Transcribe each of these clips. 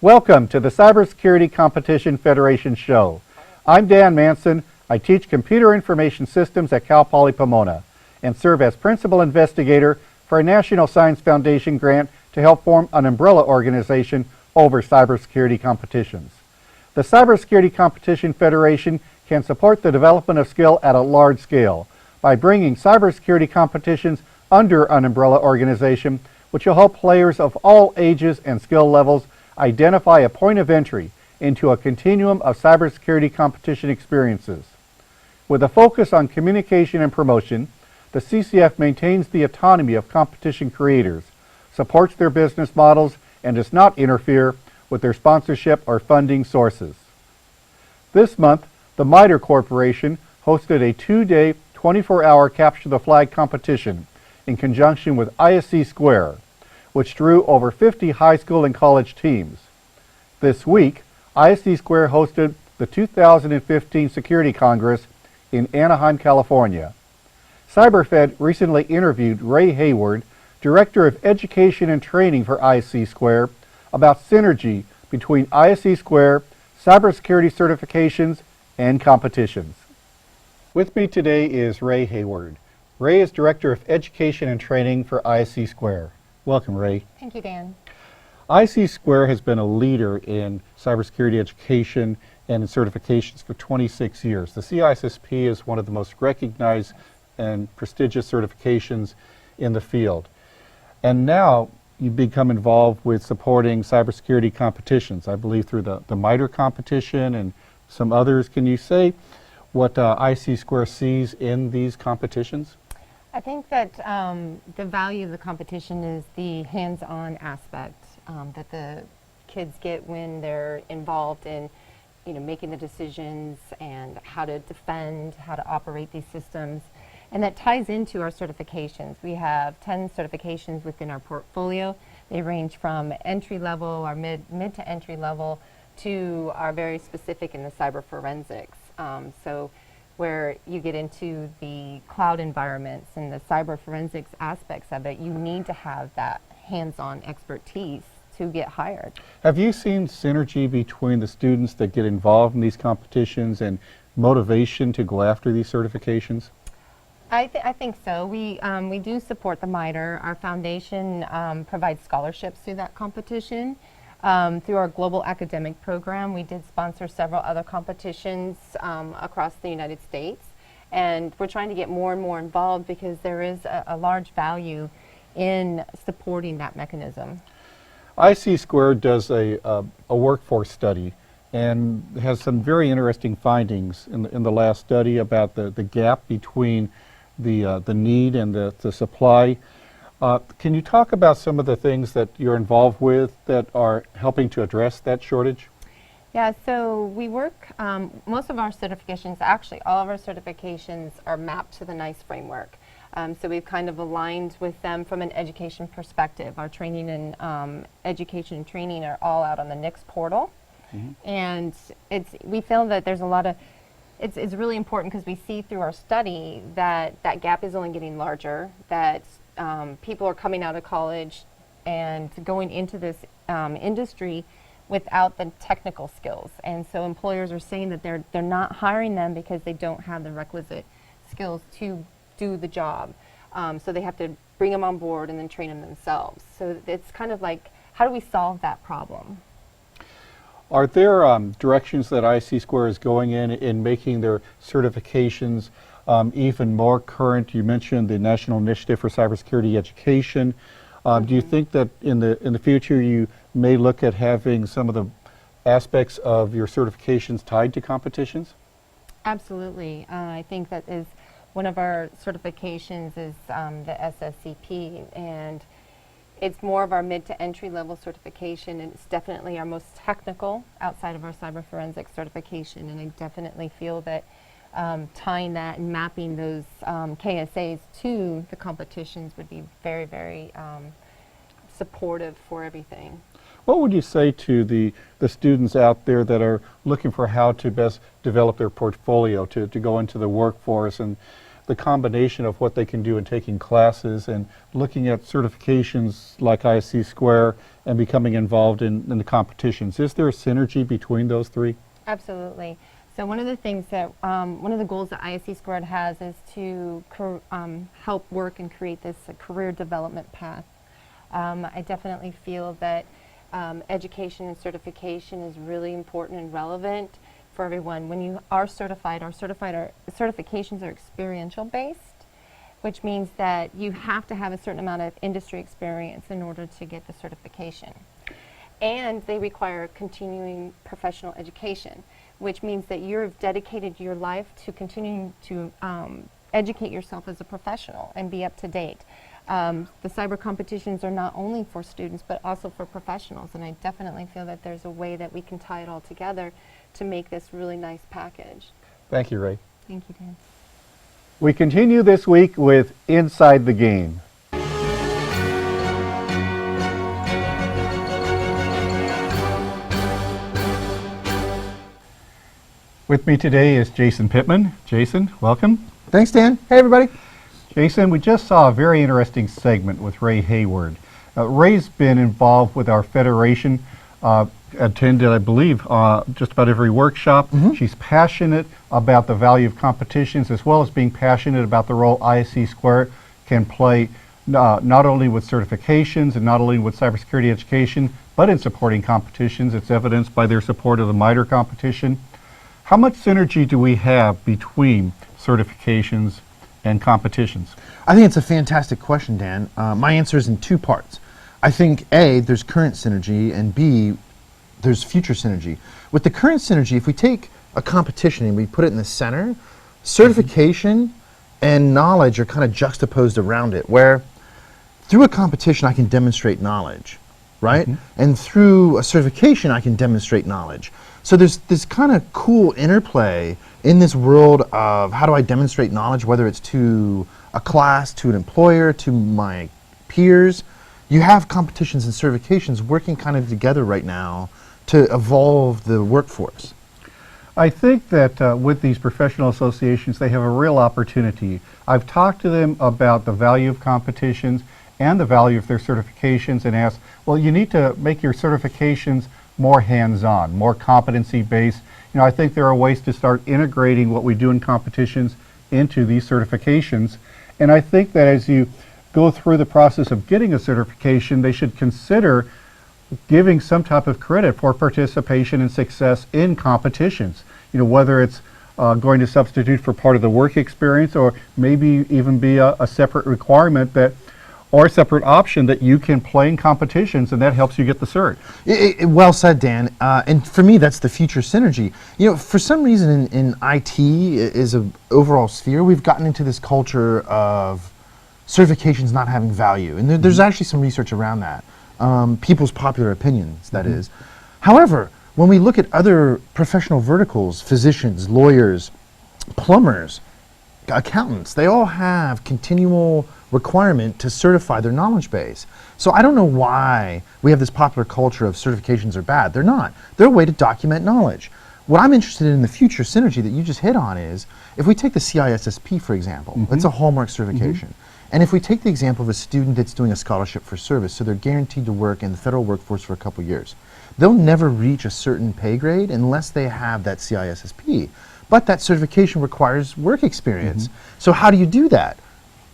Welcome to the Cybersecurity Competition Federation show. I'm Dan Manson. I teach computer information systems at Cal Poly Pomona and serve as principal investigator for a National Science Foundation grant to help form an umbrella organization over cybersecurity competitions. The Cybersecurity Competition Federation can support the development of skill at a large scale by bringing cybersecurity competitions under an umbrella organization, which will help players of all ages and skill levels identify a point of entry into a continuum of cybersecurity competition experiences. With a focus on communication and promotion, the CCF maintains the autonomy of competition creators, supports their business models, and does not interfere with their sponsorship or funding sources. This month, the MITRE Corporation hosted a 2-day, 24-hour Capture the Flag competition in conjunction with ISC Square, which drew over 50 high school and college teams. This week, ISC Square hosted the 2015 Security Congress in Anaheim, California. CyberFed recently interviewed Ray Hayward, Director of Education and Training for ISC Square, about synergy between ISC Square, cybersecurity certifications, and competitions. With me today is Ray Hayward. Ray is Director of Education and Training for ISC Square. Welcome, Ray. Thank you, Dan. ISC Square has been a leader in cybersecurity education and in certifications for 26 years. The CISSP is one of the most recognized and prestigious certifications in the field. And now you've become involved with supporting cybersecurity competitions, I believe through the MITRE competition and some others. Can you say what ISC Square sees in these competitions? I think that the value of the competition is the hands-on aspect that the kids get when they're involved in, making the decisions and how to defend, how to operate these systems. And that ties into our certifications. We have 10 certifications within our portfolio. They range from entry level, our mid to entry level, to our very specific in the cyber forensics. So where you get into the cloud environments and the cyber forensics aspects of it, you need to have that hands-on expertise to get hired. Have you seen synergy between the students that get involved in these competitions and motivation to go after these certifications? I think so. We do support the MITRE. Our foundation provides scholarships through that competition. Through our global academic program, we did sponsor several other competitions across the United States. And we're trying to get more and more involved because there is a large value in supporting that mechanism. ISC Square does a workforce study and has some very interesting findings in the last study about the gap between the need and the supply. Can you talk about some of the things that you're involved with that are helping to address that shortage? Yeah, so we work, most of our certifications, actually all of our certifications are mapped to the NICE framework. So we've kind of aligned with them from an education perspective. Our training and education and training are all out on the NICS portal. Mm-hmm. And we feel that there's a lot of, it's really important because we see through our study that that gap is only getting larger, that people are coming out of college and going into this industry without the technical skills. And so employers are saying that they're not hiring them because they don't have the requisite skills to do the job. So they have to bring them on board and then train them themselves. So it's kind of like, how do we solve that problem? Are there directions that ISC Square is going in making their certifications even more current? You mentioned the National Initiative for Cybersecurity Education. Mm-hmm. Do you think that in the future you may look at having some of the aspects of your certifications tied to competitions? Absolutely. I think that is one of our certifications is the SSCP, and it's more of our mid to entry level certification, and it's definitely our most technical outside of our cyber forensics certification. And I definitely feel that tying that and mapping those KSAs to the competitions would be very, very supportive for everything. What would you say to the students out there that are looking for how to best develop their portfolio to go into the workforce, and the combination of what they can do in taking classes and looking at certifications like ISC Square and becoming involved in the competitions. Is there a synergy between those three? Absolutely. So one of the things that, one of the goals that ISC Squared has is to help work and create this career development path. I definitely feel that education and certification is really important and relevant for everyone. When you are certified, certifications are experiential based, which means that you have to have a certain amount of industry experience in order to get the certification. And they require continuing professional education, which means that you've dedicated your life to continuing to educate yourself as a professional and be up to date. The cyber competitions are not only for students, but also for professionals, and I definitely feel that there's a way that we can tie it all together to make this really nice package. Thank you, Ray. Thank you, Dan. We continue this week with Inside the Game. With me today is Jason Pittman. Jason, welcome. Thanks, Dan. Hey, everybody. Jason, we just saw a very interesting segment with Ray Hayward. Ray's been involved with our federation, attended, I believe, just about every workshop. She's passionate about the value of competitions, as well as being passionate about the role ISC Square can play, not only with certifications and not only with cybersecurity education, but in supporting competitions. It's evidenced by their support of the MITRE competition. How much synergy do we have between certifications and competitions? I think it's a fantastic question, Dan. My answer is in two parts. I think A, there's current synergy, and B, there's future synergy. With the current synergy, if we take a competition and we put it in the center, certification and knowledge are kind of juxtaposed around it, where through a competition I can demonstrate knowledge, right? And through a certification I can demonstrate knowledge. So there's this kind of cool interplay in this world of how do I demonstrate knowledge, whether it's to a class, to an employer, to my peers. You have competitions and certifications working kind of together right now to evolve the workforce. I think that with these professional associations, they have a real opportunity. I've talked to them about the value of competitions and the value of their certifications and asked, well, you need to make your certifications more hands-on, more competency-based. You know, I think there are ways to start integrating what we do in competitions into these certifications. And I think that as you go through the process of getting a certification, they should consider giving some type of credit for participation and success in competitions. You know, whether it's going to substitute for part of the work experience, or maybe even be a separate requirement that, or a separate option that you can play in competitions, and that helps you get the cert. Well said, Dan. And for me, that's the future synergy. You know, for some reason in IT is an overall sphere, we've gotten into this culture of certifications not having value. And there's actually some research around that. People's popular opinions, that is. However, when we look at other professional verticals, physicians, lawyers, plumbers, accountants, they all have continual requirement to certify their knowledge base. So I don't know why we have this popular culture of certifications are bad. They're not. They're a way to document knowledge. What I'm interested in the future synergy that you just hit on is, if we take the CISSP, for example, it's a hallmark certification. And if we take the example of a student that's doing a scholarship for service, so they're guaranteed to work in the federal workforce for a couple years, they'll never reach a certain pay grade unless they have that CISSP. But that certification requires work experience. So how do you do that?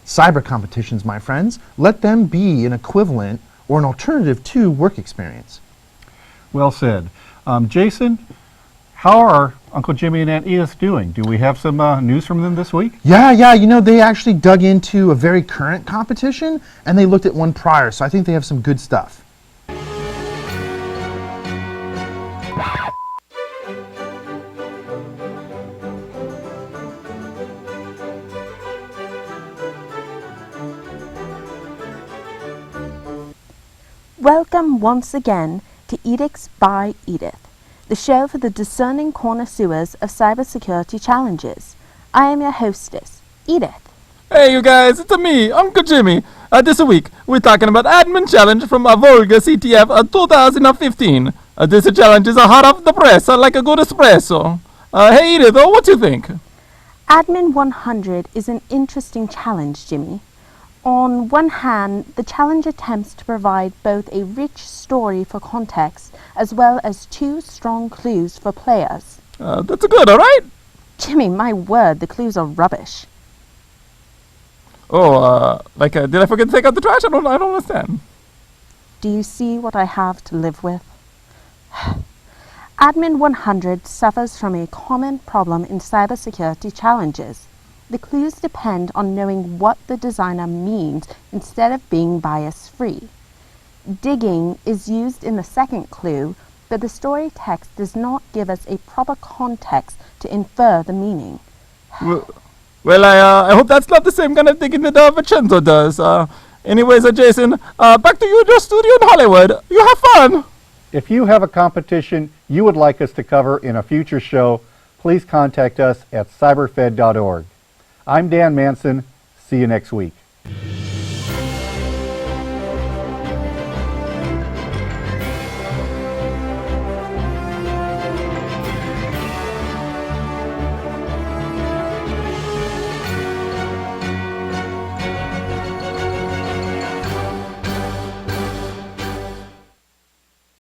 Cyber competitions, my friends, let them be an equivalent or an alternative to work experience. Well said. Jason, how are Uncle Jimmy and Aunt Edith doing? Do we have some news from them this week? Yeah, you know, they actually dug into a very current competition and they looked at one prior, so I think they have some good stuff. Welcome once again to Edicts by Edith, the show for the discerning connoisseurs of cybersecurity challenges. I am your hostess, Edith. Hey you guys, it's me, Uncle Jimmy. This week, we're talking about Admin Challenge from Volga CTF 2015. This challenge is hot off the press, like a good espresso. Hey Edith, what do you think? Admin 100 is an interesting challenge, Jimmy. On one hand, the challenge attempts to provide both a rich story for context as well as 2 strong clues for players. That's good, all right? Jimmy, my word, the clues are rubbish. Oh, did I forget to take out the trash? I don't understand. Do you see what I have to live with? Admin 100 suffers from a common problem in cybersecurity challenges. The clues depend on knowing what the designer means instead of being bias-free. Digging is used in the second clue, but the story text does not give us a proper context to infer the meaning. Well, I hope that's not the same kind of digging that Vincenzo does. Anyways, Jason, back to you in your studio in Hollywood. You have fun! If you have a competition you would like us to cover in a future show, please contact us at cyberfed.org. I'm Dan Manson. See you next week.